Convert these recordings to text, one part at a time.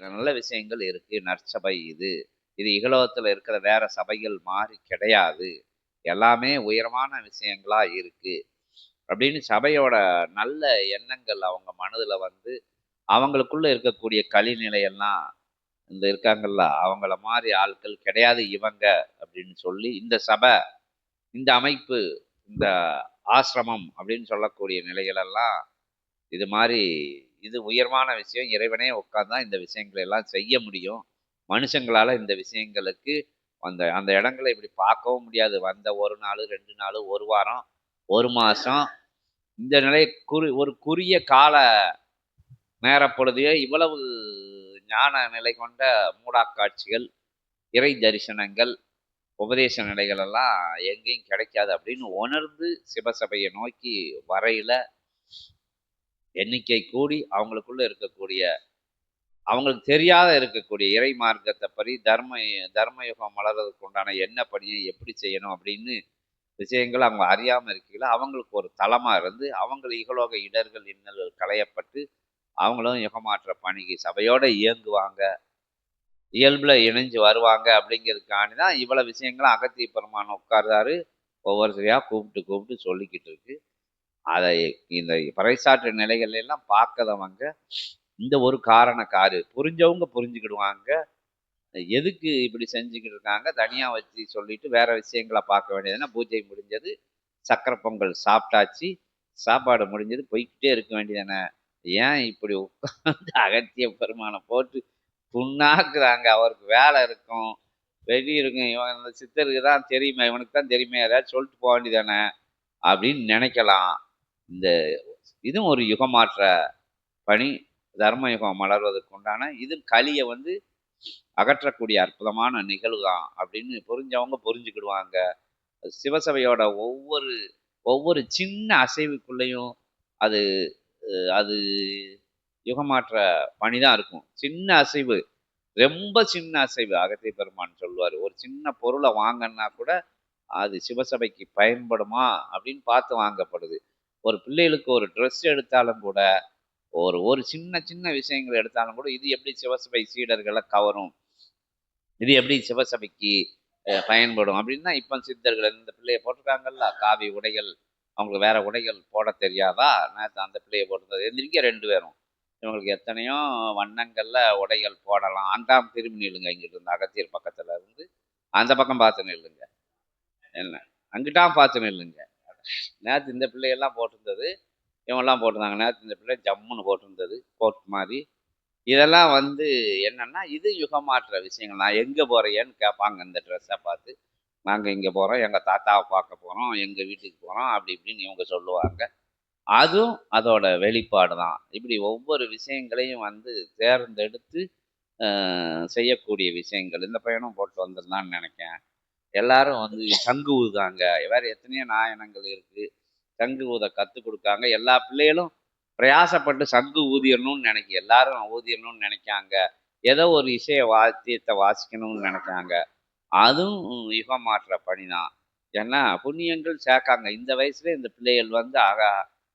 நல்ல விஷயங்கள் இருக்கு. நற்சபை இது. இது இகலோகத்துல இருக்கிற வேற சபைகள் மாரி கிடையாது. எல்லாமே உயரமான விஷயங்களா இருக்கு. அப்படின்னு சபையோட நல்ல எண்ணங்கள் அவங்க மனதுல வந்து, அவங்களுக்குள்ள இருக்கக்கூடிய கலிநிலையெல்லாம் இந்த இருக்காங்கல்ல, அவங்கள மாரி ஆட்கள் கிடையாது இவங்க அப்படின்னு சொல்லி, இந்த சபை, இந்த அமைப்பு, இந்த ஆசிரமம் அப்படின்னு சொல்லக்கூடிய நிலைகளெல்லாம் இது மாரி இது உயர்வான விஷயம். இறைவனே உட்கார்ந்து தான் இந்த விஷயங்கள எல்லாம் செய்ய முடியும். மனுஷங்களால இந்த விஷயங்களுக்கு அந்த அந்த இடங்கள இப்படி பார்க்கவும் முடியாது. வந்த 1 நாளு, 2 நாளு, 1 வாரம், 1 மாசம் இந்த நிலை ஒரு குறுகிய கால நேரப்பொழுதையே இவ்வளவு ஞான நிலை கொண்ட மூடாக்காட்சிகள், இறை தரிசனங்கள், உபதேச நிலைகள் எல்லாம் எங்கேயும் கிடைக்காது அப்படின்னு உணர்ந்து சிவசபையை நோக்கி வரையில எண்ணிக்கை கூடி அவங்களுக்குள்ள இருக்கக்கூடிய அவங்களுக்கு தெரியாத இருக்கக்கூடிய இறை மார்க்கத்தை படி தர்மயுகம் வளர்றதுக்கு உண்டான என்ன பணியை எப்படி செய்யணும் அப்படின்னு விஷயங்கள் அவங்க அறியாமல் இருக்கையில் அவங்களுக்கு ஒரு தளமா இருந்து அவங்க இகலோக இடர்கள் இன்னல்கள் களையப்பட்டு அவங்களும் யுகமாற்ற பணிக்கு சபையோட இயங்குவாங்க, இயல்புல இணைஞ்சு வருவாங்க அப்படிங்கிறதுக்காண்டி தான் இவ்வளவு விஷயங்களும் அகத்திய பெருமான் உட்கார்றாரு. ஒவ்வொருத்தரையா கூப்பிட்டு கூப்பிட்டு சொல்லிக்கிட்டு இருக்கு. அதை இந்த பறைசாற்று நிலைகள் எல்லாம் பார்க்கறவங்க இந்த ஒரு புரிஞ்சவங்க புரிஞ்சுக்கிடுவாங்க. எதுக்கு இப்படி செஞ்சுக்கிட்டு இருக்காங்க, தனியா வச்சு சொல்லிட்டு வேற விஷயங்கள பார்க்க வேண்டியதுன்னா, பூஜை முடிஞ்சது, சக்கரை பொங்கல் சாப்பிட்டாச்சு, சாப்பாடு முடிஞ்சது, போய்க்கிட்டே இருக்க வேண்டியதானே. ஏன் இப்படி உட்கார்ந்து அகத்திய பெருமான போட்டு புண்ணாக்குறாங்க. அவருக்கு வேலை இருக்கும், வெறி இருக்கும். இவன் இந்த சித்தருக்கு தான் தெரியுமே, இவனுக்கு தான் தெரியுமே, ஏதாச்சும் சொல்லிட்டு போக வேண்டியதானே அப்படின்னு நினைக்கலாம். இந்த இதுவும் ஒரு யுகமாற்ற பணி. தர்ம யுகம் மலர்வதற்கு உண்டான இது கலியை வந்து அகற்றக்கூடிய அற்புதமான நிகழ்வு தான் அப்படின்னு புரிஞ்சவங்க புரிஞ்சுக்கிடுவாங்க. சிவசபையோட ஒவ்வொரு ஒவ்வொரு சின்ன அசைவுக்குள்ளேயும் அது அது யுகமாற்ற பணி தான் இருக்கும். சின்ன அசைவு, ரொம்ப சின்ன அசைவு. அகத்திய பெருமான் சொல்லுவார், ஒரு சின்ன பொருளை வாங்கன்னா கூட அது சிவசபைக்கு பயன்படுமா அப்படின்னு பார்த்து வாங்கப்படுது. ஒரு பிள்ளைகளுக்கு ஒரு ட்ரெஸ் எடுத்தாலும் கூட ஒரு ஒரு சின்ன சின்ன விஷயங்கள் எடுத்தாலும் கூட இது எப்படி சிவசபை சீடர்களை கவரும், இது எப்படி சிவசபைக்கு பயன்படும் அப்படின்னா, இப்போ சித்தர்கள் இந்த பிள்ளையை போட்டிருக்காங்கல்ல காவி உடைகள், அவங்களுக்கு வேற உடைகள் போட தெரியாதா, நேற்று அந்த பிள்ளையை போட்டிருந்தது எந்திரிக்க 2 பேரும். இவங்களுக்கு எத்தனையோ வண்ணங்கள்ல உடைகள் போடலாம். அந்தாம் திரும்பி நில்லுங்க, இங்கிட்டு இருந்து அகத்தியர் பக்கத்துல இருந்து அந்த பக்கம் பார்த்து நில்லுங்க, என்ன அங்கிட்டாம் பார்த்து நில்லுங்க. நேற்று இந்த பிள்ளையெல்லாம் போட்டிருந்தது, இவங்கெல்லாம் போட்டிருந்தாங்க. நேற்று இந்த பிள்ளை ஜம்முன்னு போட்டிருந்தது கோட் மாதிரி. இதெல்லாம் வந்து என்னன்னா, இது யுகமாற்ற விஷயங்கள். நான் எங்கே போகிறேன்னு கேட்பாங்க இந்த ட்ரெஸ்ஸை பார்த்து. நாங்கள் இங்கே போகிறோம், எங்கள் தாத்தாவை பார்க்க போகிறோம், எங்கள் வீட்டுக்கு போகிறோம், அப்படி இப்படின்னு இவங்க சொல்லுவாங்க. அதுவும் அதோட வெளிப்பாடு தான். இப்படி ஒவ்வொரு விஷயங்களையும் வந்து தேர்ந்தெடுத்து செய்யக்கூடிய விஷயங்கள். இந்த பையனும் போட்டு வந்திருந்தான்னு நினைக்கிறேன். எல்லாரும் வந்து சங்கு ஊதுதாங்க. வேறு எத்தனையோ நாயனங்கள் இருக்குது, சங்கு ஊத கற்றுக் கொடுக்காங்க. எல்லா பிள்ளைகளும் பிரயாசப்பட்டு சங்கு ஊதிடணும்னு எல்லாரும் ஊதிடணும்னு நினைக்காங்க. ஏதோ ஒரு இசைய வாத்தியத்தை வாசிக்கணும்னு நினைக்காங்க. அதுவும் யுகமாற்ற பணிதான். ஏன்னா புண்ணியங்கள் சேர்க்காங்க. இந்த வயசுல இந்த பிள்ளைகள் வந்து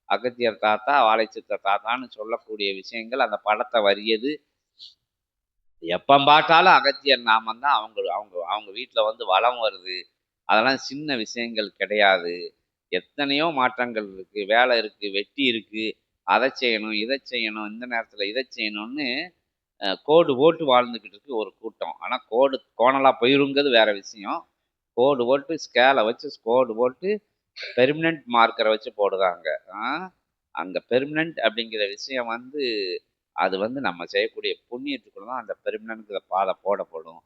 அகத்தியர் தாத்தா, வாழைச்சித்தர் தாத்தான்னு சொல்லக்கூடிய விஷயங்கள் அந்த படத்தை வரியது. எப்போ பார்த்தாலும் அகத்தியர் நாமம் தான் அவங்க அவங்க அவங்க வீட்டில் வந்து வளம் வருது. அதெல்லாம் சின்ன விஷயங்கள் கிடையாது. எத்தனையோ மாற்றங்கள் இருக்கு. வேலை இருக்கு, வெட்டி இருக்கு, அதை செய்யணும், இதை செய்யணும், இந்த நேரத்தில் இதை செய்யணும்னு கோடு போட்டு வாழ்ந்துக்கிட்டு இருக்கு ஒரு கூட்டம். ஆனால் கோடு கோணலாக போயிருங்கிறது வேற விஷயம். கோடு போட்டு ஸ்கேலை வச்சு கோடு போட்டு பெர்மனன்ட் மார்க்கரை வச்சு போடுறாங்க. அங்கே பெர்மனன்ட் அப்படிங்கிற விஷயம் வந்து அது வந்து நம்ம செய்யக்கூடிய புண்ணியத்துக்குள்ள தான் அந்த பெர்மனன்ட்ங்கிற பாதை போடப்படும்.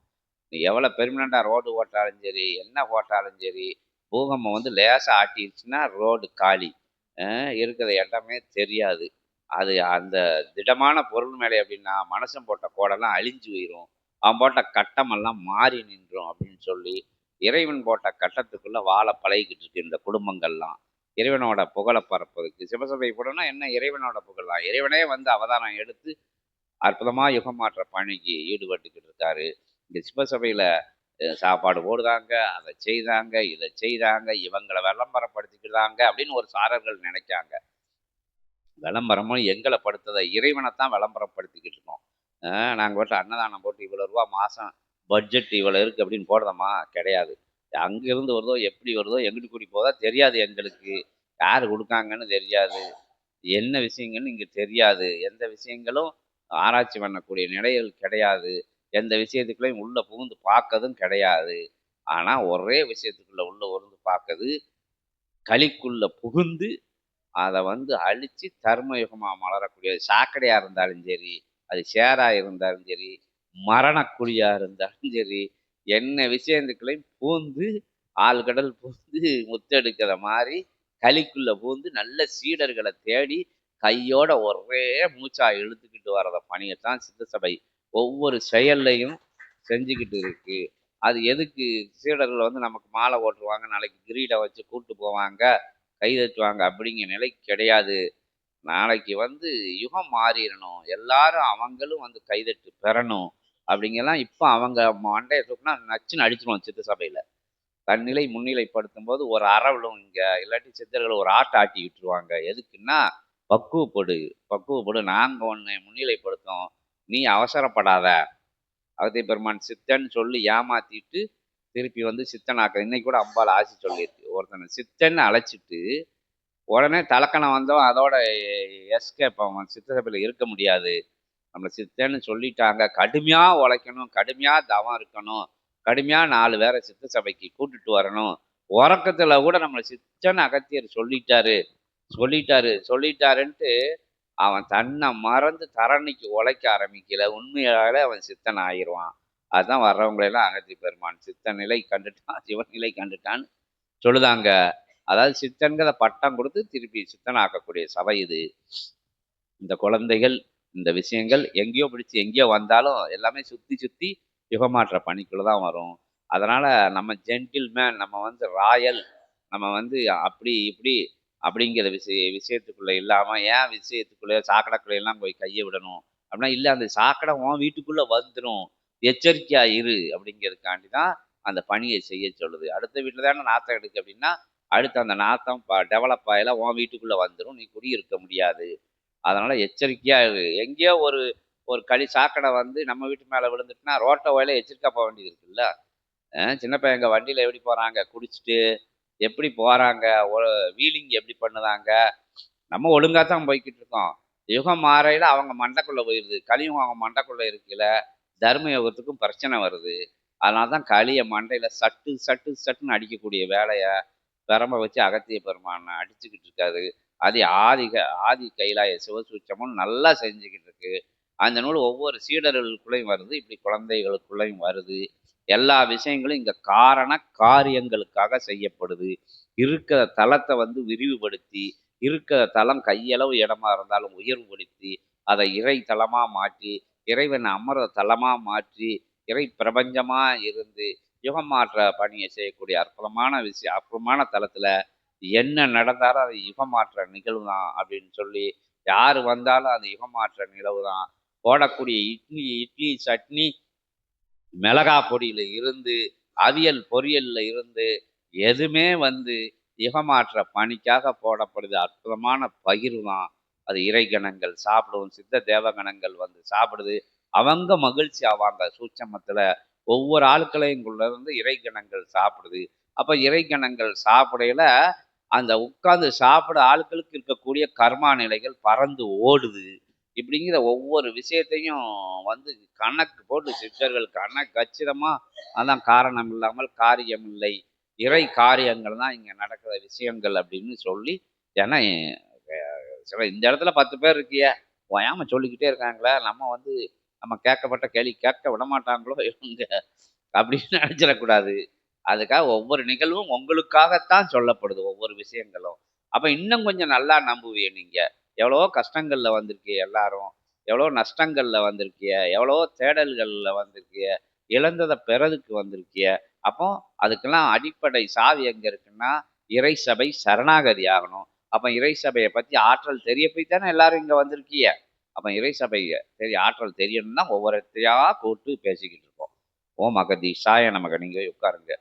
நீ எவ்வளோ பெர்மனண்ட்டாக ரோடு ஓட்டாலும் சரி, என்ன போட்டாலும் சரி, பூகம்பம் வந்து லேசாக ஆட்டிடுச்சுன்னா ரோடு காலி. இருக்கிற இடமே தெரியாது. அது அந்த திடமான பொருள் மேலே எப்படின்னா, மனுஷன் போட்ட கோடெல்லாம் அழிஞ்சு போயிடும், அவன் போட்ட கட்டமெல்லாம் மாறி நின்றும் அப்படின்னு சொல்லி, இறைவன் போட்ட கட்டத்துக்குள்ளே வாழ பழகிக்கிட்டு இருக்கு இந்த குடும்பங்கள்லாம். இறைவனோட புகழை பரப்புறதுக்கு சிவசபை கூடனா என்ன, இறைவனோட புகழ் தான். இறைவனே வந்து அவதாரம் எடுத்து அற்புதமாக யுகமாற்ற பணிக்கு ஈடுபட்டுக்கிட்டு இருக்காரு. இந்த சிவசபையில் சாப்பாடு போடுதாங்க, அதை செய்தாங்க, இதை செய்தாங்க, இவங்களை விளம்பரப்படுத்திக்கிறாங்க அப்படின்னு ஒரு சாரர்கள் நினைக்காங்க. விளம்பரமும் எங்களை படுத்துத இறைவனைத்தான் விளம்பரப்படுத்திக்கிட்டு இருக்கோம். நாங்கள் போட்டு அன்னதானம் போட்டு இவ்வளோ ரூபா மாதம் பட்ஜெட் இவ்வளோ இருக்குது அப்படின்னு போடுறோமா? கிடையாது. அங்கேருந்து வருதோ எப்படி வருதோ எங்கிட்டு கூட்டி போதோ தெரியாது எங்களுக்கு. யார் கொடுக்காங்கன்னு தெரியாது. என்ன விஷயங்கள்னு இங்கே தெரியாது. எந்த விஷயங்களும் ஆராய்ச்சி பண்ணக்கூடிய நிலைகள் கிடையாது. எந்த விஷயத்துக்குள்ளேயும் உள்ள புகுந்து பார்க்கதும் கிடையாது. ஆனா ஒரே விஷயத்துக்குள்ள உள்ள புகுந்து பார்க்கது, களிக்குள்ள புகுந்து அத வந்து அழிச்சு தர்மயுகமா மலரக்கூடியது. சாக்கடையா இருந்தாலும் சரி, அது சேரா இருந்தாலும் சரி, மரணக்குழியா இருந்தாலும் சரி, என்ன விஷயத்துக்குள்ளயும் பூந்து ஆழ்கடல் பூந்து முத்தெடுக்கிற மாரி களிக்குள்ள பூந்து நல்ல சீடர்கள தேடி கையோட ஒரே மூச்சா இழுத்துக்கிட்டு வர்ற பணியத்தான் சித்த சபை ஒவ்வொரு செயல்லையும் செஞ்சுக்கிட்டு இருக்கு. அது எதுக்கு சீடர்கள் வந்து நமக்கு மாலை போட்டுருவாங்க, நாளைக்கு கிரீடம் வச்சு கூட்டு போவாங்க, கை தட்டுவாங்க அப்படிங்கிற நிலை கிடையாது. நாளைக்கு வந்து யுகம் மாறிறணும். எல்லாரும் அவங்களும் வந்து கைதட்டு பெறணும். அப்படிங்கலாம் இப்ப அவங்க மண்டைய தூக்குனா நச்சுன்னு அடிச்சுருவோம் சித்த சபையில. தன்னிலை முன்னிலைப்படுத்தும்போது ஒரு அற விழும் இங்க. இல்லாட்டி சித்தர்கள் ஒரு ஆட்ட ஆட்டி விட்டுருவாங்க. எதுக்குன்னா, பக்குவப்படு, பக்குவப்படு. நாங்க உன்னை முன்னிலைப்படுத்துறோம். நீ அவசரப்படாத. அகத்திய பெருமான் சித்தன்னு சொல்லி ஏமாத்திட்டு, திருப்பி வந்து சித்தனாக்க இன்னைக்கு கூட அம்பாள் ஆசி சொல்லியிருக்கு. ஒருத்தனை சித்தன்னு அழைச்சிட்டு, உடனே தலக்கணம் வந்தவன் அதோட எஸ்கேப் அவன் சித்த சபையில இருக்க முடியாது. நம்மள சித்தன்னு சொல்லிட்டாங்க. கடுமையா உழைக்கணும், கடுமையா தவம் இருக்கணும், கடுமையா 4 பேர சித்த சபைக்கு கூட்டிட்டு வரணும். உறக்கத்துல கூட நம்மள சித்தன்னு அகத்தியர் சொல்லிட்டாரு, சொல்லிட்டாருன்ட்டு அவன் தன்னை மறந்து தரணிக்கு உழைக்க ஆரம்பிக்கல. உண்மையாலே அவன் சித்தன் ஆயிருவான். அதுதான் வர்றவங்களெல்லாம் அகத்திய பெருமான் சித்த நிலை கண்டுட்டான், சிவநிலை கண்டுட்டான்னு சொல்லுதாங்க. அதாவது சித்தன்கிற பட்டம் கொடுத்து திருப்பி சித்தன் ஆக்கக்கூடிய சபை இது. இந்த குழந்தைகள், இந்த விஷயங்கள் எங்கேயோ பிடிச்சு எங்கேயோ வந்தாலும் எல்லாமே சுத்தி சுத்தி யுகமாற்ற பணிக்குள்ள தான் வரும். அதனால நம்ம ஜென்டில்மேன், நம்ம வந்து ராயல், நம்ம வந்து அப்படி இப்படி அப்படிங்கிற விஷயத்துக்குள்ள இல்லாம, ஏன் விஷயத்துக்குள்ள சாக்கடைக்குள்ள எல்லாம் போய் கைய விடணும்? அப்படின்னா, இல்ல அந்த சாக்கடை உன் வீட்டுக்குள்ள வந்துரும். எச்சரிக்கையா இரு அப்படிங்கிறதுக்காண்டி தான் அந்த பணியை செய்ய சொல்லுது. அடுத்த வீட்ல தானே நாத்தம் எடுக்கு அப்படின்னா, அடுத்து அந்த நாத்தம் டெவலப் ஆகல உன் வீட்டுக்குள்ள வந்துரும். நீ குடியிருக்க முடியாது. அதனால எச்சரிக்கையா இரு. எங்கேயோ ஒரு ஒரு சாக்கடை வந்து நம்ம வீட்டு மேல விழுந்துட்டுனா, ரோட்ட ஓரத்துல எச்சரிக்கையா போ வேண்டியது இருக்குல்ல. சின்ன பையங்க வண்டியில எப்படி போறாங்க? குடிச்சிட்டு எப்படி போறாங்க? வீலிங் எப்படி பண்ணுதாங்க? நம்ம ஒழுங்கா தான் போய்க்கிட்டு இருக்கோம். யுகம் மாறையில அவங்க மண்டைக்குள்ள போயிருது. கலியுகம் அவங்க மண்டைக்குள்ள இருக்கையில, தர்ம யுகத்துக்கும் பிரச்சனை வருது. அதனால தான் கலிய மண்டையில சட்டு சட்டு சட்டுன்னு அடிக்கக்கூடிய வேலைய பெரம்ப வச்சு அகத்திய பெருமானை அடிச்சுக்கிட்டு இருக்காரு. அது ஆதி கைலாய சிவசூட்சமும் நல்லா செஞ்சுக்கிட்டு இருக்கு. அந்த நூல் ஒவ்வொரு சீடர்களுக்குள்ளேயும் வருது. இப்படி குழந்தைகளுக்குள்ளேயும் வருது. எல்லா விஷயங்களும் இங்க காரண காரியங்களுக்காக செய்யப்படுது. இருக்கிற தளத்தை வந்து விரிவுபடுத்தி, இருக்கிற தளம் கையளவு இடமா இருந்தாலும் உயர்வுபடுத்தி, அதை இறை தலமா மாற்றி, இறைவன் அமர தலமா மாற்றி, இறை பிரபஞ்சமா இருந்து யுகம் மாற்ற பணியை செய்யக்கூடிய அற்புதமான விஷயம். அற்புதமான தளத்துல என்ன நடந்தாலும் அது யுகமாற்ற நிகழ்வு தான் அப்படின்னு சொல்லி, யார் வந்தாலும் அது யுகமாற்ற நிகழ்வு தான். போடக்கூடிய இட்லி இட்லி சட்னி மிளகா பொடியில இருந்து, அவியல் பொரியல்ல இருந்து, எதுவுமே வந்து யுகமாற்ற பணிக்காக போடப்படுது. அற்புதமான பகிர்வு தான். அது இறைகணங்கள் சாப்பிடும். சித்த தேவகணங்கள் வந்து சாப்பிடுது. அவங்க மகிழ்ச்சி ஆவாங்க சூட்சமத்துல. ஒவ்வொரு ஆட்களையுங்குள்ள இருந்து இறைகணங்கள் சாப்பிடுது. அப்ப இறைகணங்கள் சாப்பிடையில, அந்த உட்கார்ந்து சாப்பிட ஆட்களுக்கு இருக்கக்கூடிய கர்மா நிலைகள் பறந்து ஓடுது. இப்படிங்கிற ஒவ்வொரு விஷயத்தையும் வந்து கணக்கு போட்டு சித்தர்கள் கச்சிதமா அதான் காரணம் இல்லாமல் காரியம் இல்லை. இறை காரியங்கள் தான் இங்க நடக்கிற விஷயங்கள் அப்படின்னு சொல்லி, ஏன்னா சில இந்த இடத்துல 10 பேர் இருக்கியே, ஓயாம சொல்லிக்கிட்டே இருக்காங்களே, நம்ம வந்து நம்ம கேட்கப்பட்ட கேள்வி கேட்க விட மாட்டாங்களோ இவங்க அப்படின்னு நினைச்சிடக்கூடாது. அதுக்காக ஒவ்வொரு நிகழ்வும் உங்களுக்காகத்தான் சொல்லப்படுது ஒவ்வொரு விஷயங்களும். அப்ப இன்னும் கொஞ்சம் நல்லா நம்புவீங்க நீங்க. எவ்வளவோ கஷ்டங்கள்ல வந்திருக்கீங்க எல்லாரும். எவ்வளோ நஷ்டங்கள்ல வந்திருக்கீங்க. எவ்வளவோ தேடல்கள்ல வந்திருக்கீங்க. இழந்தத பெறதுக்கு வந்திருக்கீங்க. அப்போ அதுக்கெல்லாம் அடிப்படை சாவி எங்க இருக்குன்னா, இறை சபை சரணாகதி ஆகணும். அப்ப இறை சபைய பத்தி ஆற்றல் தெரிய போய் தானே எல்லாரும் இங்க வந்திருக்கீங்க. அப்ப இறை சபைய ஆற்றல் தெரியணும்னா ஒவ்வொருத்தரையா கூப்பிட்டு பேசிக்கிட்டு இருக்கோம். ஓம் அகதீஷாய நமக. நீங்க உட்காருங்க.